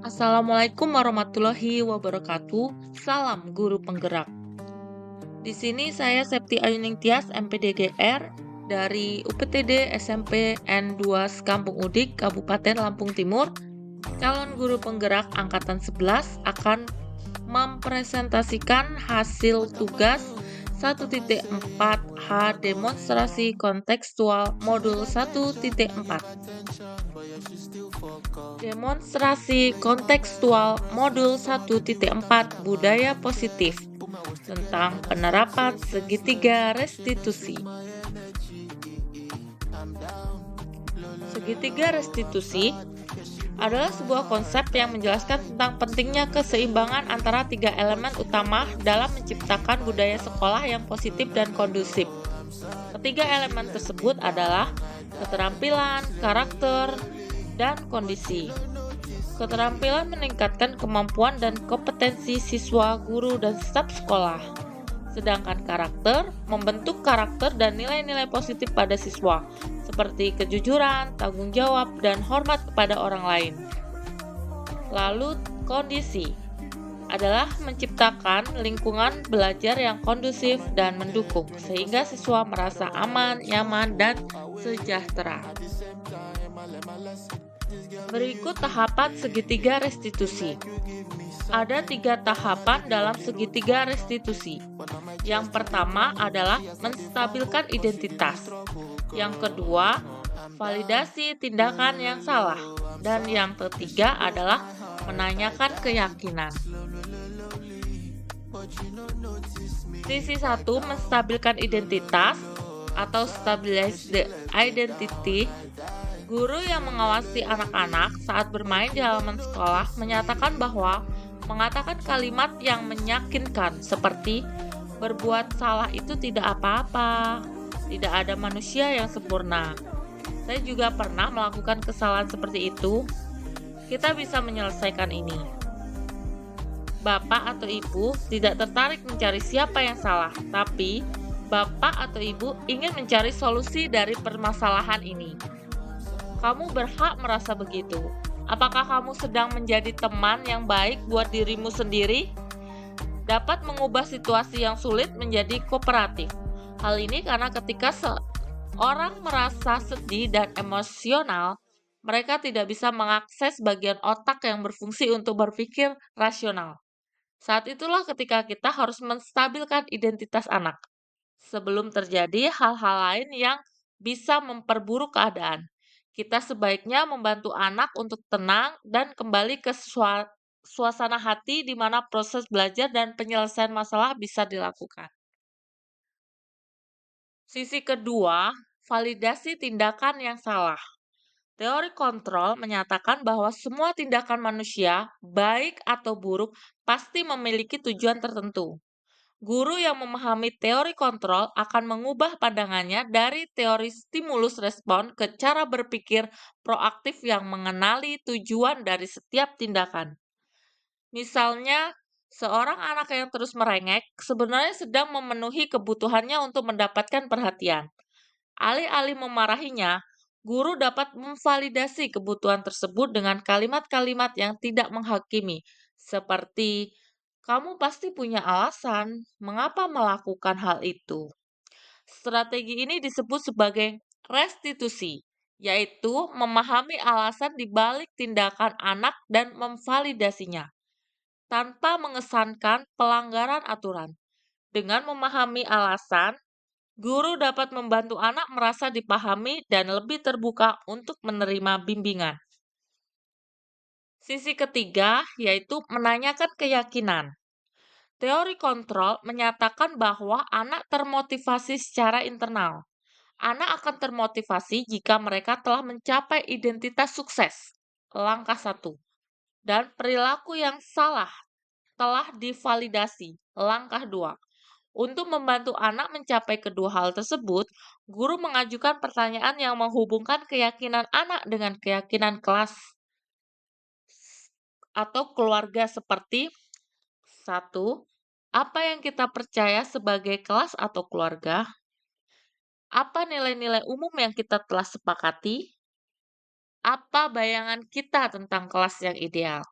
Assalamualaikum warahmatullahi wabarakatuh. Salam guru penggerak. Di sini saya Septi Ayuning Tias, MPDGR dari UPTD SMP N2 Kampung Udik, Kabupaten Lampung Timur. Calon guru penggerak angkatan 11 akan mempresentasikan hasil tugas 1.4H demonstrasi kontekstual modul 1.4. Demonstrasi kontekstual modul 1.4 budaya positif tentang penerapan segitiga restitusi. Segitiga restitusi adalah sebuah konsep yang menjelaskan tentang pentingnya keseimbangan antara tiga elemen utama dalam menciptakan budaya sekolah yang positif dan kondusif. Ketiga elemen tersebut adalah keterampilan, karakter, dan kondisi. Keterampilan meningkatkan kemampuan dan kompetensi siswa, guru, dan staf sekolah. Sedangkan karakter membentuk karakter dan nilai-nilai positif pada siswa, seperti kejujuran, tanggung jawab, dan hormat kepada orang lain. Lalu kondisi adalah menciptakan lingkungan belajar yang kondusif dan mendukung, sehingga siswa merasa aman, nyaman, dan sejahtera. Berikut tahapan segitiga restitusi. Ada 3 tahapan dalam segitiga restitusi. Yang pertama adalah menstabilkan identitas. Yang kedua, validasi tindakan yang salah. Dan yang ketiga adalah menanyakan keyakinan. Sisi 1, menstabilkan identitas atau stabilize the identity. Guru yang mengawasi anak-anak saat bermain di halaman sekolah menyatakan bahwa mengatakan kalimat yang meyakinkan seperti berbuat salah itu tidak apa-apa, tidak ada manusia yang sempurna. Saya juga pernah melakukan kesalahan seperti itu. Kita bisa menyelesaikan ini. Bapak atau ibu tidak tertarik mencari siapa yang salah, tapi bapak atau ibu ingin mencari solusi dari permasalahan ini. Kamu berhak merasa begitu. Apakah kamu sedang menjadi teman yang baik buat dirimu sendiri? Dapat mengubah situasi yang sulit menjadi kooperatif. Hal ini karena ketika seorang merasa sedih dan emosional, mereka tidak bisa mengakses bagian otak yang berfungsi untuk berpikir rasional. Saat itulah ketika kita harus menstabilkan identitas anak, sebelum terjadi hal-hal lain yang bisa memperburuk keadaan. Kita sebaiknya membantu anak untuk tenang dan kembali ke suasana hati di mana proses belajar dan penyelesaian masalah bisa dilakukan. Sisi kedua, validasi tindakan yang salah. Teori kontrol menyatakan bahwa semua tindakan manusia, baik atau buruk, pasti memiliki tujuan tertentu. Guru yang memahami teori kontrol akan mengubah pandangannya dari teori stimulus respon ke cara berpikir proaktif yang mengenali tujuan dari setiap tindakan. Misalnya, seorang anak yang terus merengek sebenarnya sedang memenuhi kebutuhannya untuk mendapatkan perhatian. Alih-alih memarahinya, guru dapat memvalidasi kebutuhan tersebut dengan kalimat-kalimat yang tidak menghakimi, seperti "Kamu pasti punya alasan mengapa melakukan hal itu." Strategi ini disebut sebagai restitusi, yaitu memahami alasan di balik tindakan anak dan memvalidasinya, tanpa mengesankan pelanggaran aturan. Dengan memahami alasan, guru dapat membantu anak merasa dipahami dan lebih terbuka untuk menerima bimbingan. Sisi ketiga yaitu menanyakan keyakinan. Teori kontrol menyatakan bahwa anak termotivasi secara internal. Anak akan termotivasi jika mereka telah mencapai identitas sukses, langkah 1, dan perilaku yang salah telah divalidasi, langkah 2. Untuk membantu anak mencapai kedua hal tersebut, guru mengajukan pertanyaan yang menghubungkan keyakinan anak dengan keyakinan kelas atau keluarga seperti 1. Apa yang kita percaya sebagai kelas atau keluarga? Apa nilai-nilai umum yang kita telah sepakati? Apa bayangan kita tentang kelas yang ideal?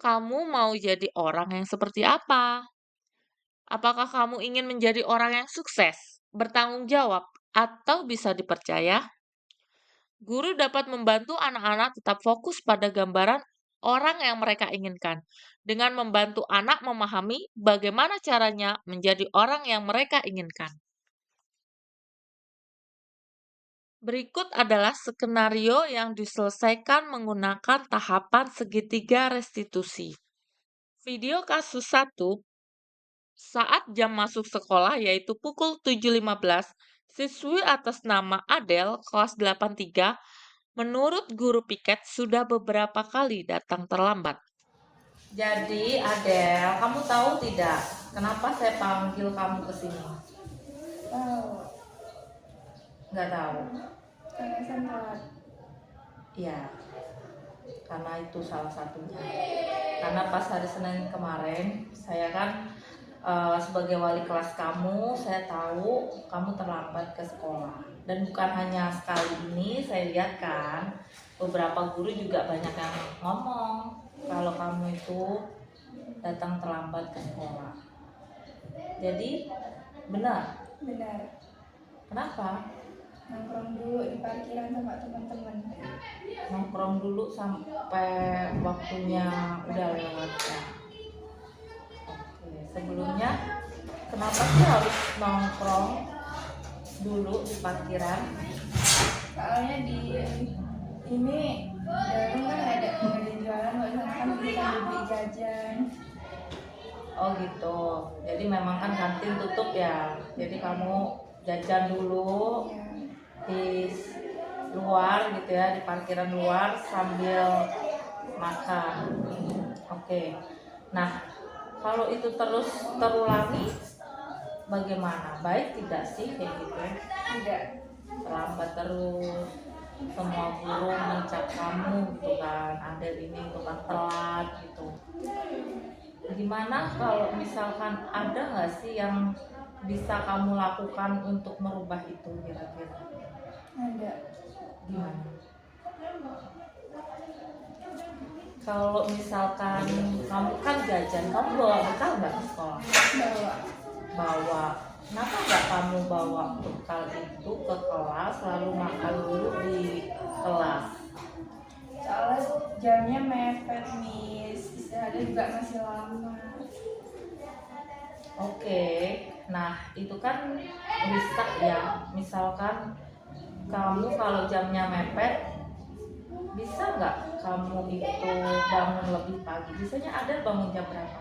Kamu mau jadi orang yang seperti apa? Apakah kamu ingin menjadi orang yang sukses, bertanggung jawab, atau bisa dipercaya? Guru dapat membantu anak-anak tetap fokus pada gambaran orang yang mereka inginkan, dengan membantu anak memahami bagaimana caranya menjadi orang yang mereka inginkan. Berikut adalah skenario yang diselesaikan menggunakan tahapan segitiga restitusi. Video kasus 1, saat jam masuk sekolah yaitu pukul 7.15, siswi atas nama Adele, kelas 83, menurut guru piket sudah beberapa kali datang terlambat. Jadi, Adele, kamu tahu tidak kenapa saya panggil kamu ke sini? Tahu, Nggak tahu. karena sempat. Ya, karena itu salah satunya. Karena pas hari Senin kemarin, saya kan sebagai wali kelas kamu, saya tahu kamu terlambat ke sekolah. Dan bukan hanya sekali ini, saya lihat kan beberapa guru juga banyak yang ngomong kalau kamu itu datang terlambat ke sekolah. Jadi benar. Benar, Kenapa? nongkrong dulu di parkiran sama teman-teman. Nongkrong dulu sampai waktunya udah lewat ya. Oke, sebelumnya kenapa sih harus nongkrong dulu di parkiran? Soalnya di ini dalam kan ada jualan, nggak sana kan bisa beli jajan. Oh gitu. Jadi memang kan kantin tutup ya. Jadi kamu jajan dulu Ya, di luar gitu ya, di parkiran luar sambil makan. Oke. Nah, kalau itu terus terulangi bagaimana? Baik tidak sih kayak gitu? tidak. Terlambat terus, semua guru mencap kamu gitu kan, Adel ini tukang telat gitu. Gimana kalau misalkan ada nggak sih yang bisa kamu lakukan untuk merubah itu kira-kira? Ada. Gimana? Kalau misalkan kamu kan jajan, kamu bawa bekal nggak ke sekolah? Bawa. Bawa. Kenapa nggak kamu bawa bekal itu ke kelas lalu makan dulu di kelas? Soalnya jamnya mepet, Miss. Istirahatnya juga masih lama. Oke, nah itu kan bisa ya. Misalkan kamu kalau jamnya mepet, bisa nggak kamu itu bangun lebih pagi? Biasanya ada bangun jam berapa?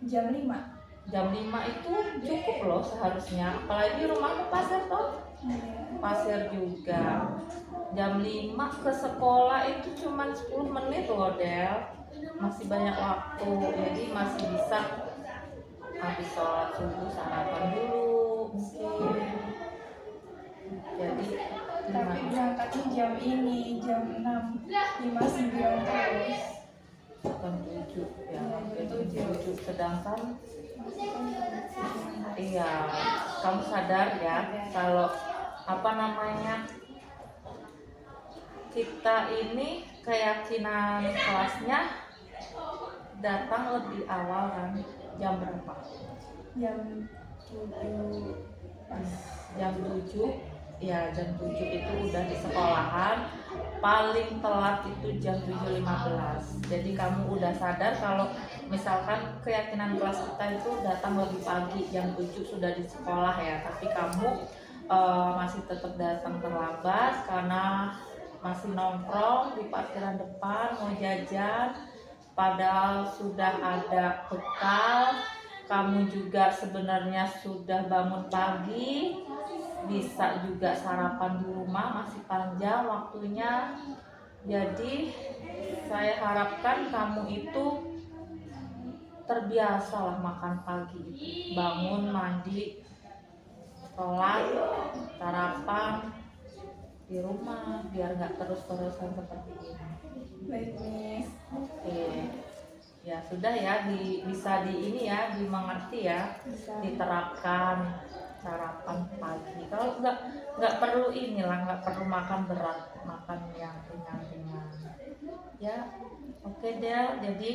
Jam 5. Jam 5 itu cukup loh seharusnya. Apalagi rumahmu pasir toh? Iya. Pasir juga. Jam 5 ke sekolah itu cuma 10 menit loh Del. Masih banyak waktu, jadi masih bisa habis sholat subuh sarapan dulu mungkin. Jadi Tapi gimana? berangkatnya jam ini, jam 6, 5, 9 terus. Jam 7 ya, Iya, jam jam 7. 7. Sedangkan Masih kan jam 9. iya, kamu sadar ya kalau apa namanya, kita ini keyakinan kelasnya datang lebih awal kan? Jam berapa? Jam 7 pas. Jam 7 ya, jam 7 itu udah di sekolahan. Paling telat itu jam 7.15. Jadi kamu udah sadar kalau misalkan keyakinan kelas kita itu datang lebih pagi, jam 7 sudah di sekolah ya, tapi kamu masih tetap datang terlambat karena masih nongkrong di parkiran depan mau jajan, padahal sudah ada bekal. Kamu juga sebenarnya sudah bangun pagi, bisa juga sarapan di rumah, masih panjang waktunya. Jadi saya harapkan kamu itu terbiasa lah makan pagi itu. Bangun, mandi, sholat, sarapan di rumah biar nggak terus-terusan seperti ini. Baik, Miss. Oke, ya sudah ya, bisa di ini ya, dimengerti ya, Bisa. diterapkan sarapan pagi. Kalau nggak perlu inilah, nggak perlu makan berat, makan yang ringan-ringan. Ya, oke Del. Jadi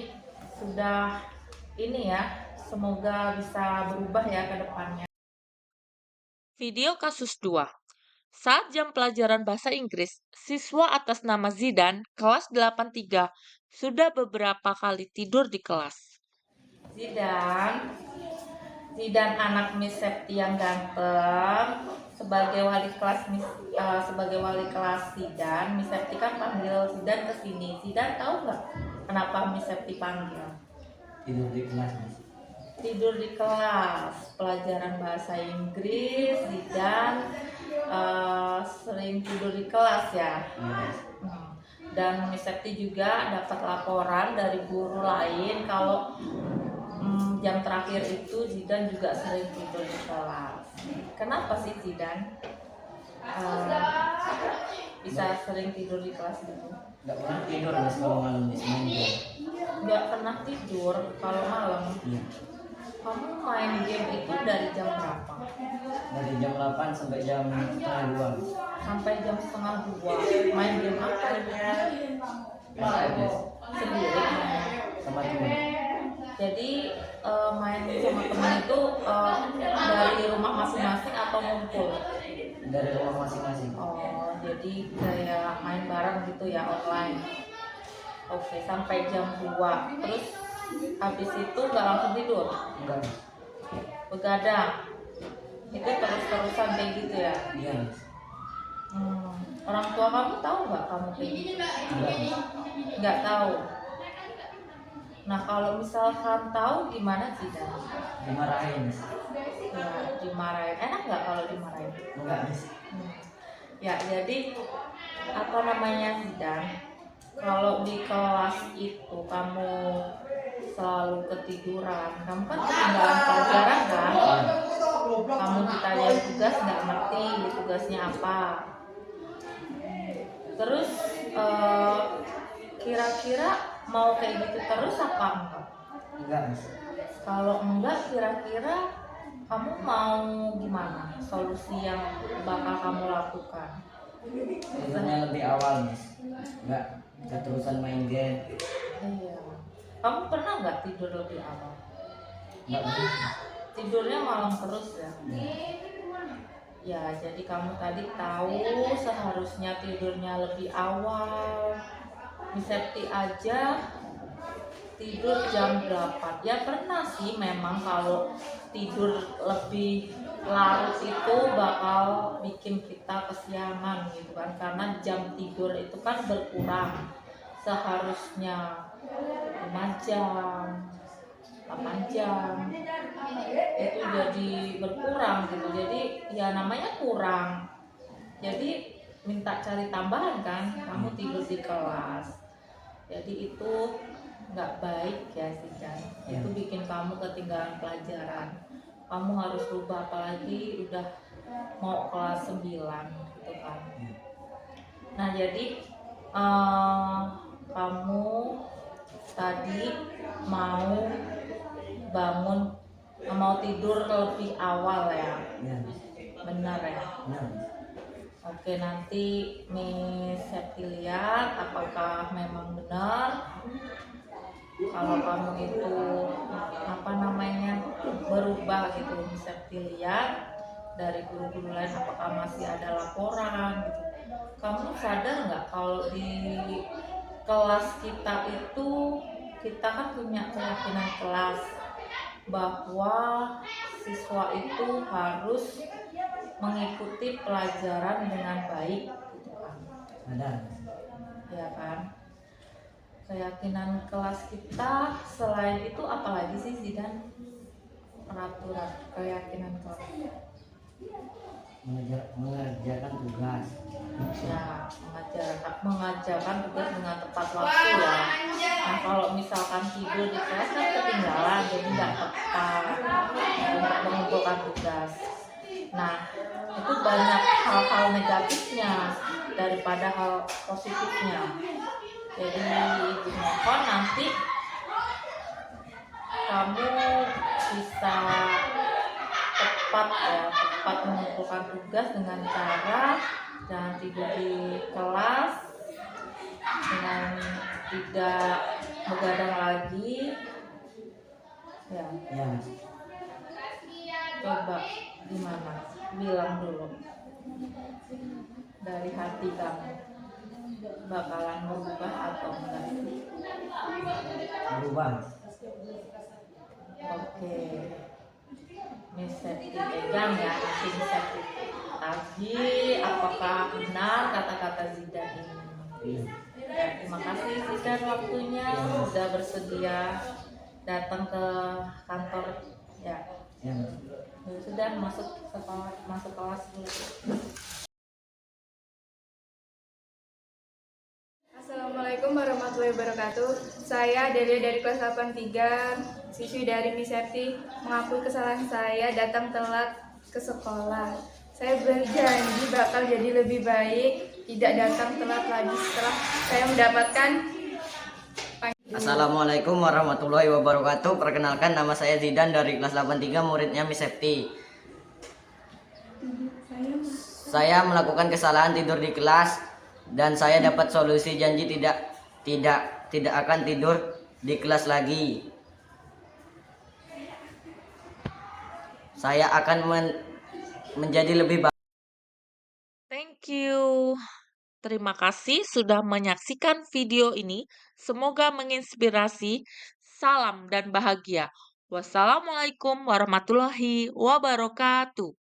sudah ini ya, semoga bisa berubah ya ke depannya. Video kasus 2. Saat jam pelajaran bahasa Inggris, siswa atas nama Zidan, kelas 83, sudah beberapa kali tidur di kelas. Zidan, Zidan anak Miss Septi yang ganteng, sebagai wali kelas sebagai wali kelas Zidan, Miss Septi kan panggil Zidan ke sini. Zidan tahu nggak kenapa Miss Septi panggil? Tidur di kelas, Mas. Tidur di kelas, pelajaran bahasa Inggris, Zidan sering tidur di kelas ya. Iya, Mas. Dan Miss Septi juga dapat laporan dari guru lain kalau jam terakhir itu Zidan juga sering tidur di kelas. Kenapa sih Zidan bisa sering tidur di kelas gitu? Nggak pernah tidur, Mas, kalau malam di main game. Nggak pernah tidur kalau malam. Iya. Kamu main game itu dari jam berapa? Dari jam 8 sampai jam setengah 2. Sampai jam setengah 2. Main game apa? Mas. Sendiri main. Sama teman. Jadi main sama teman itu dari rumah masing-masing atau ngumpul? Dari rumah masing-masing. Oh, jadi kayak main bareng gitu ya online. Oke, sampai jam 2. Terus habis itu nggak langsung tidur? Enggak, Mas. Begadang. Itu terus-terusan kayak gitu ya? Iya, Mas. Orang tua kamu tahu nggak kamu kayak gitu? Enggak, Mas. Nggak tahu. Nah, kalau misalkan tahu gimana sih, Dan? Dimarahin, Mas. Ya, dimarahin. Enak nggak kalau dimarahin? Enggak, Mas. Ya, jadi apa namanya Zidan? Kalau di kelas itu kamu selalu ketiduran, kamu kan ketinggalan pelajaran kan? Kamu ditanya tugas nggak ngerti tugasnya apa. Terus kira-kira mau kayak gitu terus apa enggak? Enggak, Mas. Kalau enggak, kira-kira kamu mau gimana? Solusi yang bakal kamu lakukan? Tidurnya lebih awal, Mas. Enggak keterusan main game. Iya. Kamu pernah nggak tidur lebih awal? Enggak bisa. Tidurnya malam terus ya? Iya. Ya, jadi kamu tadi tahu seharusnya tidurnya lebih awal. Miss Septi aja tidur jam 8. Ya pernah sih memang kalau tidur lebih larut itu bakal bikin kita kesiangan gitu kan, karena jam tidur itu kan berkurang, seharusnya 5 jam 8 jam itu jadi berkurang gitu, jadi ya namanya kurang, jadi minta cari tambahan kan, kamu tidur di kelas, jadi itu nggak baik ya sih kan, itu bikin kamu ketinggalan pelajaran, kamu harus rubah, apalagi udah mau kelas 9 gitu kan. Nah jadi kamu tadi mau bangun, mau tidur lebih awal ya, Iya, Mas. benar ya? Benar, Mas. Oke, nanti Miss Septi lihat apakah memang benar kalau kamu itu apa namanya berubah gitu. Miss Septi lihat dari guru-guru lain apakah masih ada laporan gitu. Kamu sadar nggak kalau di kelas kita itu kita kan punya keyakinan kelas bahwa siswa itu harus mengikuti pelajaran dengan baik gitu kan, Ada. ya kan? Keyakinan kelas kita selain itu apalagi sih Zidan? Peraturan keyakinan kelas Mengerjakan tugas. ya, mengajarkan tugas dengan tepat waktu ya. Nah kalau misalkan tidur di kelas kan ketinggalan, jadi nggak tepat untuk mengumpulkan tugas. Nah itu banyak hal-hal negatifnya daripada hal positifnya. Jadi ibu mohon nanti kamu bisa tepat mengumpulkan tugas dengan cara jangan tidur di kelas, dengan tidak begadang lagi. Ya, Ya. coba gimana? Bilang dulu dari hati kamu, bakalan berubah atau enggak? Berubah. Oke, Miss Septi pegang ya, nanti Miss Septi tagih apakah benar kata-kata Zidan ini. Iya. Ya, terima kasih Zidan waktunya sudah bersedia datang ke kantor. Ya, Ya. sudah masuk kelas dulu. Assalamualaikum warahmatullahi wabarakatuh. Saya Delia dari kelas 83, siswi dari Miss Septi, mengakui kesalahan saya datang telat ke sekolah. Saya berjanji bakal jadi lebih baik, tidak datang telat lagi setelah saya mendapatkan. Assalamualaikum warahmatullahi wabarakatuh. Perkenalkan, nama saya Zidan dari kelas 83, muridnya Miss Septi. Saya melakukan kesalahan tidur di kelas dan saya dapat solusi, janji tidak akan tidur di kelas lagi. Saya akan menjadi lebih baik. Thank you. Terima kasih sudah menyaksikan video ini. Semoga menginspirasi. Salam dan bahagia. Wassalamualaikum warahmatullahi wabarakatuh.